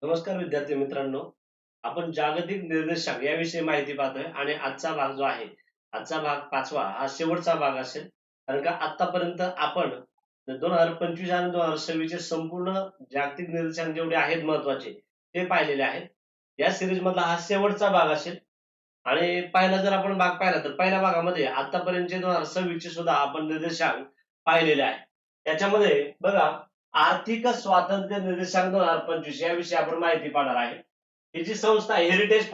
नमस्कार विद्यार्थी मित्रांनो. आपण जागतिक निर्देशांक याविषयी माहिती पाहतोय आणि आजचा भाग जो आहे, आजचा भाग 5वा हा शेवटचा भाग असेल. कारण का आतापर्यंत आपण 2025 आणि 2026 चे संपूर्ण जागतिक निर्देशांक जेवढे आहेत महत्वाचे ते पाहिलेले आहेत. या सिरीज मधला हा शेवटचा भाग असेल. आणि पहिला जर आपण भाग पाहिला तर पहिल्या भागामध्ये आतापर्यंतचे 2026 चे सुद्धा आपण निर्देशांक पाहिलेले आहे. त्याच्यामध्ये बघा, आर्थिक स्वातंत्र्य निर्देशांक 2025 याविषयी आपण माहिती पाहणार आहे. ही जी संस्था आहे हेरिटेज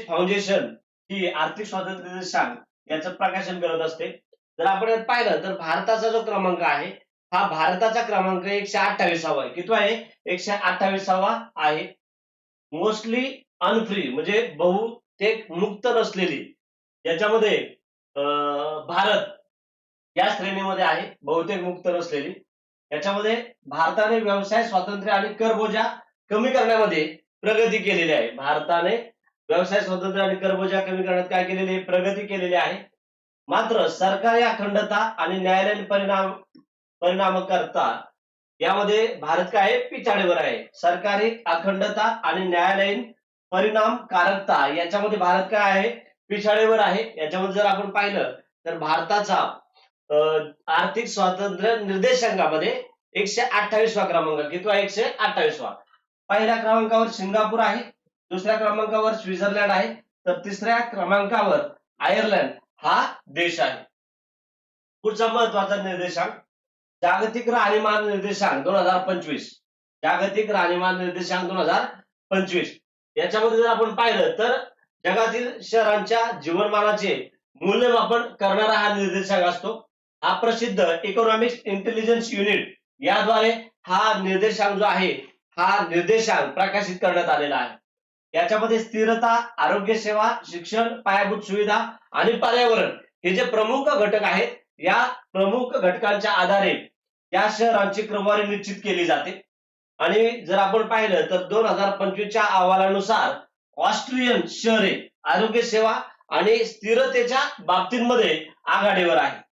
फाउंडेशन ही आर्थिक स्वातंत्र्य निर्देशांक याचं प्रकाशन करत असते. जर आपण यात पाहिलं तर भारताचा जो क्रमांक आहे, हा भारताचा क्रमांक 128वा आहे. किती आहे? 128वा आहे. मोस्टली अनफ्री म्हणजे बहुतेक मुक्त नसलेली, याच्यामध्ये भारत या श्रेणीमध्ये आहे, बहुतेक मुक्त नसलेली. याच्यामध्ये भारताने व्यवसाय स्वातंत्र्य आणि करबोजा कमी करण्यामध्ये प्रगती केलेली आहे. भारताने व्यवसाय स्वातंत्र्य आणि करबोजा कमी करण्यात काय केलेली आहे? प्रगती केलेली आहे. मात्र सरकारी अखंडता आणि न्यायालयीन परिणामकारता यामध्ये भारत काय आहे? पिछाडीवर आहे. सरकारी अखंडता आणि न्यायालयीन परिणामकारकता याच्यामध्ये भारत काय आहे? पिछाडीवर आहे. याच्यामध्ये जर आपण पाहिलं तर भारताचा आर्थिक स्वातंत्र्य निर्देशांकामध्ये 128वा क्रमांक. किती आहे? 128वा. पहिल्या क्रमांकावर सिंगापूर आहे, दुसऱ्या क्रमांकावर स्वित्झर्लंड आहे, तर तिसऱ्या क्रमांकावर आयर्लंड हा देश आहे. पुढचा महत्वाचा निर्देशांक जागतिक राहणीमान निर्देशांक 2025. जागतिक राहणीमान निर्देशांक 2025 याच्यामध्ये जर आपण पाहिलं तर जगातील शहरांच्या जीवनमानाचे मूल्यमापन करणारा हा निर्देशांक असतो. हा प्रसिद्ध इकॉनॉमिक्स इंटेलिजन्स युनिट याद्वारे हा निर्देशांक जो आहे, हा निर्देशांक प्रकाशित करण्यात आलेला आहे. याच्यामध्ये स्थिरता, आरोग्य सेवा, शिक्षण, पायाभूत सुविधा आणि पर्यावरण हे जे प्रमुख घटक आहेत, या प्रमुख घटकांच्या आधारे या शहरांची क्रमवारी निश्चित केली जाते. आणि जर आपण पाहिलं तर 2025 च्या अहवालानुसार ऑस्ट्रियन शहरे आरोग्य सेवा आणि स्थिरतेच्या बाबतींमध्ये आघाडीवर आहे.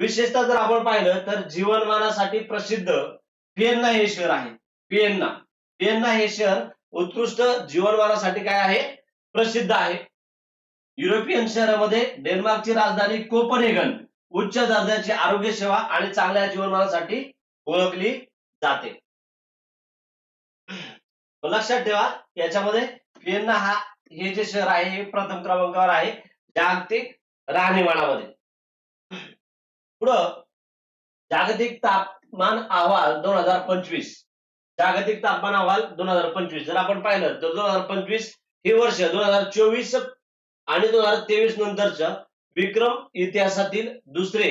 विशेषतः जर आपण पाहिलं तर जीवनमानासाठी प्रसिद्ध व्हिएन्ना हे शहर आहे. व्हिएन्ना हे शहर उत्कृष्ट जीवनमानासाठी काय आहे? प्रसिद्ध आहे. युरोपियन शहरामध्ये डेन्मार्कची राजधानी कोपनहेगन उच्च दर्जाची आरोग्य सेवा आणि चांगल्या जीवनमानासाठी ओळखली जाते. लक्षात ठेवा, याच्यामध्ये व्हिएन्ना हे जे शहर आहे हे प्रथम क्रमांकावर आहे जागतिक राहणीमानामध्ये. पुढं जागतिक तापमान अहवाल 2025. जागतिक तापमान अहवाल 2025 जर आपण पाहिलं तर 2025 हे वर्ष 2024 आणि 2023 नंतरचं विक्रम इतिहासातील दुसरे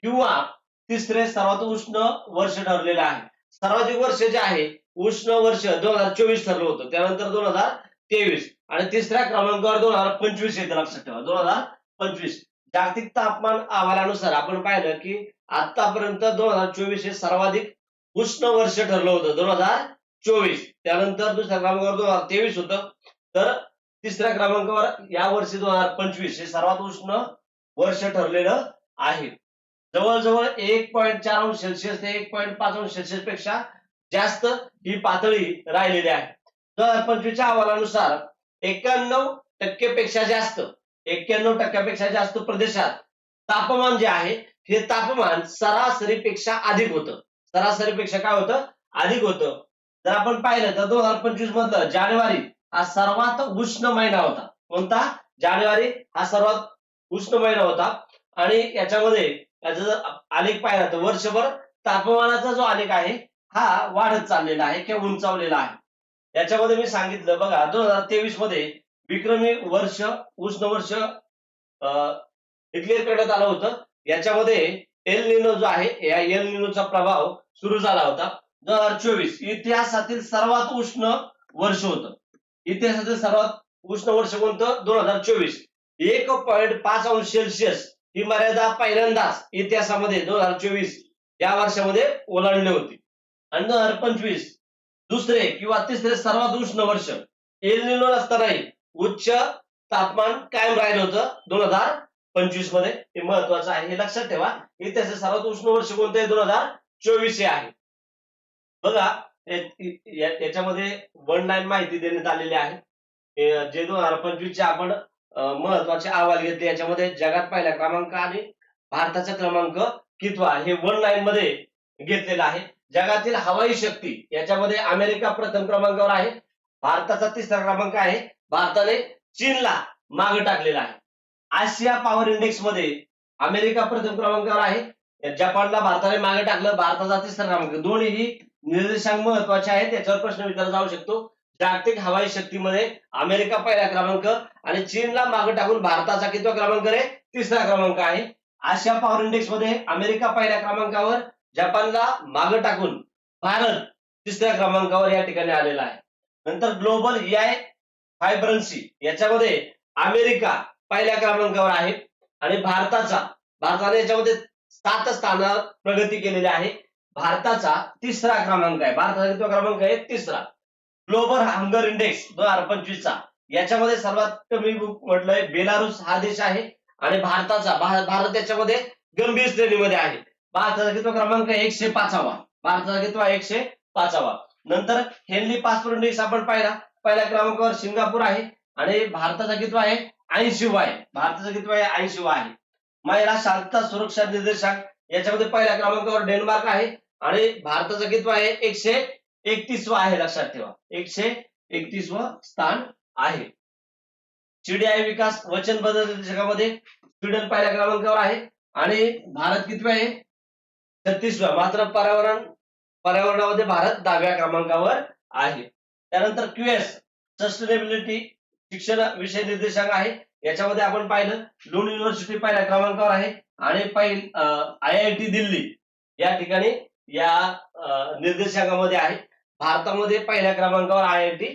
किंवा तिसरे सर्वात उष्ण वर्ष ठरलेलं आहे. सर्वाधिक वर्ष जे आहे उष्ण वर्ष 2024 ठरलं होतं, त्यानंतर 2023 आणि तिसऱ्या क्रमांकावर 2025 येतं. लक्षात ठेवा 2025. जागतिक तापमान अहवालानुसार आपण पाहिलं की आतापर्यंत 2024 हे सर्वाधिक उष्ण वर्ष ठरलं होतं 2024. त्यानंतर दुसऱ्या क्रमांकावर 2023 होतं, तर तिसऱ्या क्रमांकावर या वर्षी 2025 हे सर्वात उष्ण वर्ष ठरलेलं आहे. जवळजवळ 1.4 अंश सेल्सिअस ते 1.5 अंश सेल्सिअस पेक्षा जास्त ही पातळी राहिलेली आहे. 2025 च्या अहवालानुसार 91% जास्त प्रदेशात तापमान जे आहे हे तापमान सरासरीपेक्षा अधिक होतं. सरासरीपेक्षा काय होतं? अधिक होतं. जर आपण पाहिलं तर 2025 मधलं जानेवारी हा सर्वात उष्ण महिना होता. कोणता? जानेवारी हा सर्वात उष्ण महिना होता. आणि याच्यामध्ये याचा जर आलेख पाहिला तर वर्षभर तापमानाचा जो आलेख आहे हा वाढत चाललेला आहे किंवा उंचावलेला आहे. याच्यामध्ये मी सांगितलं बघा, 2023 मध्ये विक्रमी वर्ष उष्ण वर्ष डिक्लेअर करण्यात आलं होतं. याच्यामध्ये एल निनो जो आहे, या एल निनोचा प्रभाव सुरू झाला होता. 2024 इतिहासातील सर्वात उष्ण वर्ष होतं. इतिहासातील सर्वात उष्ण वर्ष कोणतं? 2024. 1.5 अंश सेल्सिअस ही मर्यादा पहिल्यांदाच इतिहासामध्ये 2024 या वर्षामध्ये ओलांडली होती. आणि 2025 दुसरे किंवा तिसरे सर्वात उष्ण वर्ष. एल निनो नसतानाही उच्च तापमान कायम राहिलं होतं 2025 मध्ये. हे महत्वाचं आहे, हे लक्षात ठेवा. इतिहासातील सर्वात उष्ण वर्ष कोणतं आहे? 2024 हे आहे. बघा, याच्यामध्ये 19 माहिती देण्यात आलेली आहे. जे 2025 चे आपण महत्वाचे अहवाल घेतले, याच्यामध्ये जगात पहिला क्रमांक आणि भारताचा क्रमांक कितवा हे 19 मध्ये घेतलेला आहे. जगातील हवाई शक्ती याच्यामध्ये अमेरिका प्रथम क्रमांकावर आहे, भारताचा तिसरा क्रमांक आहे. भारताने चीनला मागे टाकलेला आहे. आशिया पॉवर इंडेक्स मध्ये अमेरिका प्रथम क्रमांकावर आहे, जपानला भारताने मागे टाकलं, भारताचा तिसरा क्रमांक. दोन्ही निर्देशांक महत्वाचे आहेत, याच्यावर प्रश्न विचारला जाऊ शकतो. जागतिक हवाई शक्तीमध्ये अमेरिका पहिला क्रमांक आणि चीनला मागे टाकून भारताचा कितवा क्रमांक आहे? तिसरा क्रमांक आहे. आशिया पॉवर इंडेक्स मध्ये अमेरिका पहिल्या क्रमांकावर, जपानला मागे टाकून भारत तिसऱ्या क्रमांकावर या ठिकाणी आलेला आहे. नंतर ग्लोबल एआय व्हायब्रन्सी याच्यामध्ये अमेरिका पहिल्या क्रमांकावर आहे आणि भारताने याच्यामध्ये 7 स्थानावर प्रगती केलेली आहे. भारताचा तिसरा क्रमांक आहे. भारताचा कितवा क्रमांक आहे? तिसरा. ग्लोबल हंगर इंडेक्स 2025 चा याच्यामध्ये सर्वात कमी म्हटलंय बेलारुस हा देश आहे आणि भारत याच्यामध्ये गंभीर श्रेणीमध्ये आहे. भारताचा कितवा क्रमांक आहे? 105वा. भारताचा कितवा? 105वा. नंतर हेनली पासपोर्ट इंडेक्स आपण पाहिला, पहिल्या क्रमांकावर सिंगापूर आहे आणि भारताचा कितवा आहे? 80वा आहे. भारताचा कितवा आहे? 80वा आहे. महिला शांतता सुरक्षा निर्देशांक याच्यामध्ये पहिल्या क्रमांकावर डेन्मार्क आहे आणि भारताचा कितवा आहे? 131वा आहे. लक्षात ठेवा, 131व स्थान आहे. सीडीआय विकास वचनबद्ध निर्देशांकामध्ये स्वीडन पहिल्या क्रमांकावर आहे आणि भारत कितवा आहे? 36वा. मात्र पर्यावरणामध्ये भारत 10व्या क्रमांकावर आहे. त्यानंतर क्यूएस सस्टेनेबिलिटी शिक्षण विषय निर्देशांक आहे, याच्यामध्ये आपण पाहिलं लुन युनिव्हर्सिटी पहिल्या क्रमांकावर आहे आणि आयआयटी दिल्ली या ठिकाणी या निर्देशांकामध्ये आहे. भारतामध्ये पहिल्या क्रमांकावर आयआयटी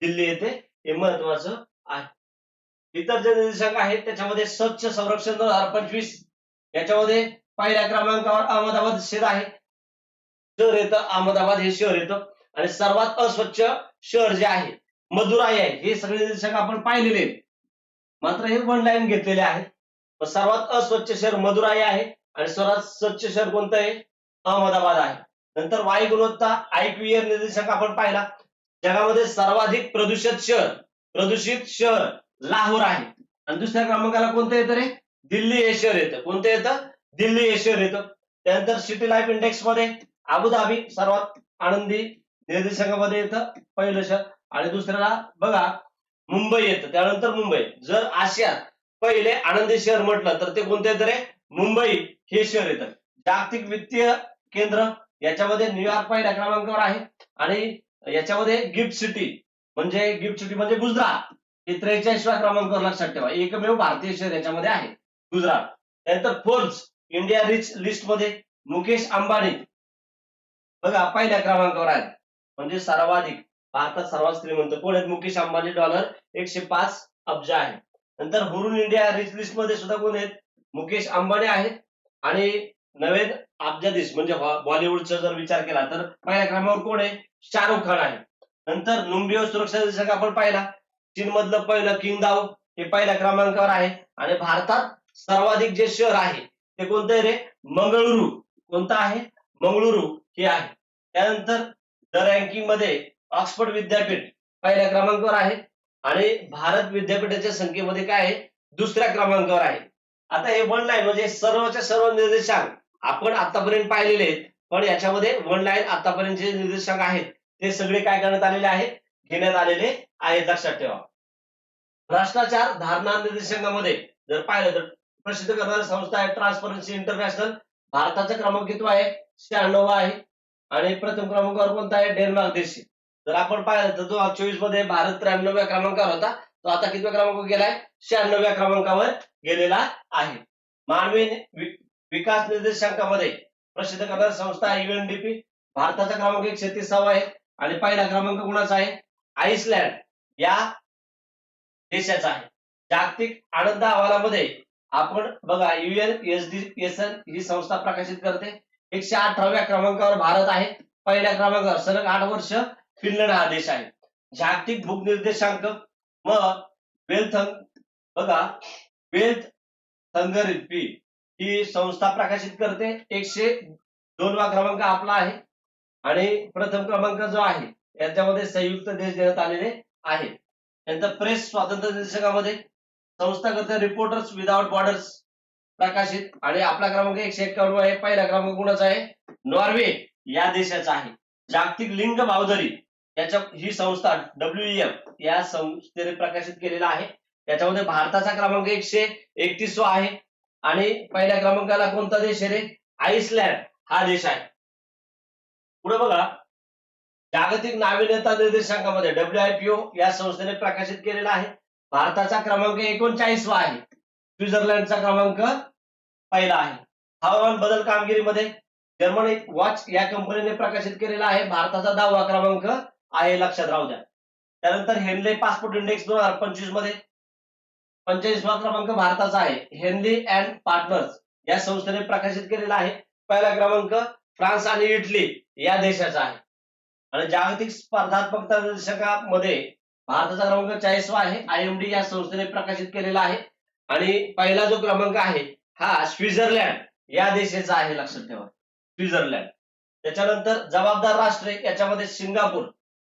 दिल्ली येते, हे महत्वाचं आहे. इतर जे निर्देशांक आहेत त्याच्यामध्ये स्वच्छ संरक्षण 2025 याच्यामध्ये पहिल्या क्रमांकावर अहमदाबाद शहर आहे. शहर येतं अहमदाबाद, हे शहर येतं. आणि सर्वात अस्वच्छ शहर जे आहे मदुराई आहे. हे सगळे निर्देशांक आपण पाहिलेले आहेत, मात्र हे 1 लाईन घेतलेले आहेत. सर्वात अस्वच्छ शहर मदुराई आहे आणि सर्वात स्वच्छ शहर कोणतं आहे? अहमदाबाद आहे. नंतर वायू गुणवत्ता आयक्यूएर निर्देशांक आपण पाहिला, जगामध्ये सर्वाधिक प्रदूषित शहर लाहोर आहे आणि दुसऱ्या क्रमांकाला कोणतं येतं रे? दिल्ली हे शहर येतं. कोणतं येतं? दिल्ली हे शहर येतं. त्यानंतर सिटी लाईफ इंडेक्स मध्ये अबुधाबी सर्वात आनंदी निर्देशांकामध्ये येतं पहिलं शहर आणि दुसऱ्याला बघा मुंबई येतं. त्यानंतर मुंबई. जर आशियात पहिले आनंदी शहर म्हटलं तर ते कोणतं येतं रे? मुंबई हे शहर येतं. जागतिक वित्तीय केंद्र याच्यामध्ये न्यूयॉर्क पहिल्या क्रमांकावर आहे आणि याच्यामध्ये गिफ्ट सिटी म्हणजे गुजरात हे 43व्या क्रमांकावर. लक्षात ठेवा, एकमेव भारतीय शहर याच्यामध्ये आहे गुजरात. त्यानंतर फोर्ब्स इंडिया रिच लिस्ट मध्ये मुकेश अंबानी बघा पहिल्या क्रमांकावर आहेत, म्हणजे सर्वाधिक भारतात सर्वात श्रीमंत कोण आहेत? मुकेश अंबानी. $105 अब्ज आहे. नंतर हुरून इंडिया रिच लिस्ट मध्ये सुद्धा कोण आहेत? मुकेश अंबानी आहेत. आणि नवीन अब्जाधीश म्हणजे बॉलिवूडचा जर विचार केला तर पहिल्या क्रमांकावर कोण आहे? शाहरुख खान आहे. नंतर नुंबियो सुरक्षा निर्देशांक आपण पाहिला, चीन मधलं पहिलं किंगदाओ हे पहिल्या क्रमांकावर आहे आणि भारतात सर्वाधिक जे शहर आहे ते कोणतं आहे रे? मंगळुरू. कोणतं आहे? मंगळुरू हे आहे. त्यानंतर द रँकिंग मध्ये ऑक्सफर्ड विद्यापीठ पहिल्या क्रमांकावर आहे आणि भारत विद्यापीठाच्या संख्येमध्ये काय आहे? दुसऱ्या क्रमांकावर आहे. आता हे 1 लाईन म्हणजे सर्वच्या सर्व निर्देशांक आपण आतापर्यंत पाहिलेले आहेत, पण याच्यामध्ये 1 लाईन आतापर्यंत जे निर्देशांक आहेत ते सगळे काय करण्यात आलेले आहेत? घेण्यात आलेले आहेत. लक्षात ठेवा. भ्रष्टाचार धारणा निर्देशांकामध्ये जर पाहिलं तर प्रसिद्ध करणारी संस्था आहे ट्रान्सपरन्सी इंटरनॅशनल. भारताचा क्रमांक कितवा आहे? 96वा आहे आणि प्रथम क्रमांकावर कोणता आहे? डेन्मार्क देश. जर आपण पाहिलं तर 2024 मध्ये भारत 93व्या क्रमांकावर होता, तो आता कितव्या क्रमांकावर गेलाय? 96व्या क्रमांकावर गेलेला आहे. मानवी विकास निर्देशांकामध्ये प्रसिद्ध करणारी संस्था आहे UNDP. भारताचा क्रमांक 130वा आहे आणि पहिला क्रमांक कोणाचा आहे? आइसलँड या देशाचा आहे. जागतिक आनंद अहवालामध्ये आपण बघा UNSDSN ही संस्था प्रकाशित करते. 118व्या क्रमांकावर भारत आहे. पहिल्या क्रमांकावर सलग 8 वर्ष फिनलंड हा देश आहे. जागतिक भूक निर्देशांक मग वेल्थ हंगर ही संस्था प्रकाशित करते. 102वा क्रमांक आपला आहे. आणि प्रथम क्रमांक जो आहे याच्यामध्ये संयुक्त देश देण्यात आलेले आहेत. त्यानंतर प्रेस स्वातंत्र्य निर्देशकामध्ये संस्थागत रिपोर्टर्स विदाउट बॉर्डर्स प्रकाशित, आणि आपला क्रमांक 151 आहे. पहिला क्रमांक कुणाचा आहे? नॉर्वे या देशाचा आहे. जागतिक लिंग बावधरी याच्या ही संस्था WEF या संस्थेने प्रकाशित केलेला आहे. त्याच्यामध्ये भारताचा क्रमांक 131 आहे आणि पहिल्या क्रमांकाला कोणता देश आहे रे? आइसलँड हा देश आहे. पुढे बघा, जागतिक नाविन्यता निर्देशांकामध्ये WIPO या संस्थेने प्रकाशित केलेला आहे. भारताचा क्रमांक 39 आहे. स्वित्झर्लंडचा क्रमांक पहिला आहे. हवामान बदल कामगिरीमध्ये जर्मनी वॉच या कंपनीने प्रकाशित केलेला आहे. भारताचा 10वा क्रमांक आहे, लक्षात राहू द्या. त्यानंतर हेनले पासपोर्ट इंडेक्स 2025 मध्ये 45वा क्रमांक भारताचा आहे. हेनली अँड पार्टनर्स या संस्थेने प्रकाशित केलेला आहे. पहिला क्रमांक फ्रान्स आणि इटली या देशाचा आहे. आणि जागतिक स्पर्धात्मकता निर्देशकामध्ये भारताचा क्रमांक 40वा आहे. IMD या संस्थेने प्रकाशित केलेला आहे. आणि पहिला जो क्रमांक आहे हा स्वित्झर्लंड या देशाचा आहे, लक्षात ठेवा, स्वित्झर्लंड. त्याच्यानंतर जबाबदार राष्ट्रे याच्यामध्ये सिंगापूर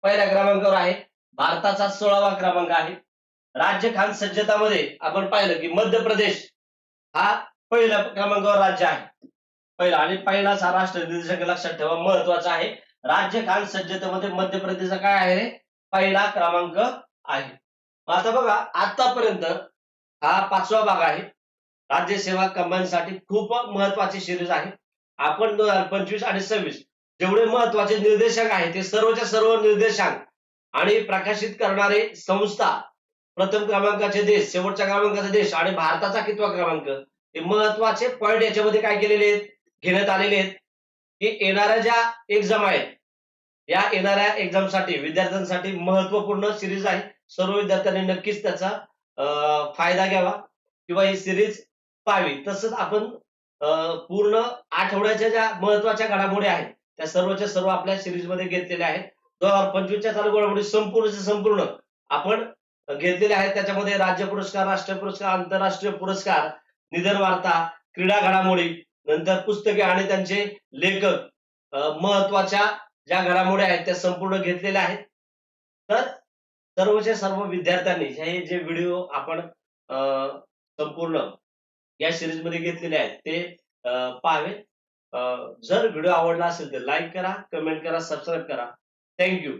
पहिल्या क्रमांकावर आहे. भारताचा 16वा क्रमांक आहे. राज्य खान सज्जतामध्ये आपण पाहिलं की मध्य प्रदेश हा पहिल्या क्रमांकावर राज्य आहे, पहिला. आणि पहिलाच हा राष्ट्र निर्देशक, लक्षात ठेवा, महत्वाचा आहे. राज्य खान सज्जतेमध्ये मध्य प्रदेशचा काय आहे? पहिला क्रमांक आहे. आता बघा, आतापर्यंत हा 5वा भाग आहे. राज्यसेवा कंबाईनसाठी खूप महत्वाची सिरीज आहे. आपण 2025 आणि 26 जेवढे महत्वाचे निर्देशक आहेत ते सर्वच्या सर्व निर्देशांक आणि प्रकाशित करणारे संस्था, प्रथम क्रमांकाचे देश, शेवटच्या क्रमांकाचे देश आणि भारताचा कितवा क्रमांक, हे महत्वाचे पॉइंट याच्यामध्ये काय केलेले आहेत? घेण्यात आलेले आहेत. की येणाऱ्या ज्या एक्झाम आहेत या येणाऱ्या एक्झामसाठी विद्यार्थ्यांसाठी महत्वपूर्ण सिरीज आहे. सर्व विद्यार्थ्यांनी नक्कीच त्याचा फायदा घ्यावा किंवा ही सिरीज पाहावी. तसंच आपण पूर्ण आठवड्याच्या ज्या महत्वाच्या घडामोडी आहेत त्या सर्वच्या सर्व आपल्या सिरीज मध्ये घेतलेल्या आहेत. 2025च्या चालू घडामोडी संपूर्ण आपण घेतलेले आहेत. त्याच्यामध्ये राज्य पुरस्कार, राष्ट्रीय पुरस्कार, आंतरराष्ट्रीय पुरस्कार, निधन वार्ता, क्रीडा घडामोडी, नंतर पुस्तके आणि त्यांचे लेखक, महत्वाच्या ज्या घडामोडी आहेत त्या संपूर्ण घेतलेल्या आहेत. तर सर्वच्या सर्व विद्यार्थ्यांनी हे जे व्हिडिओ आपण संपूर्ण या सिरीज मध्ये घेतलेले आहेत ते पाहावे. जर व्हिडिओ आवडला असेल तर लाईक करा, कमेंट करा, सबस्क्राईब करा. थँक्यू.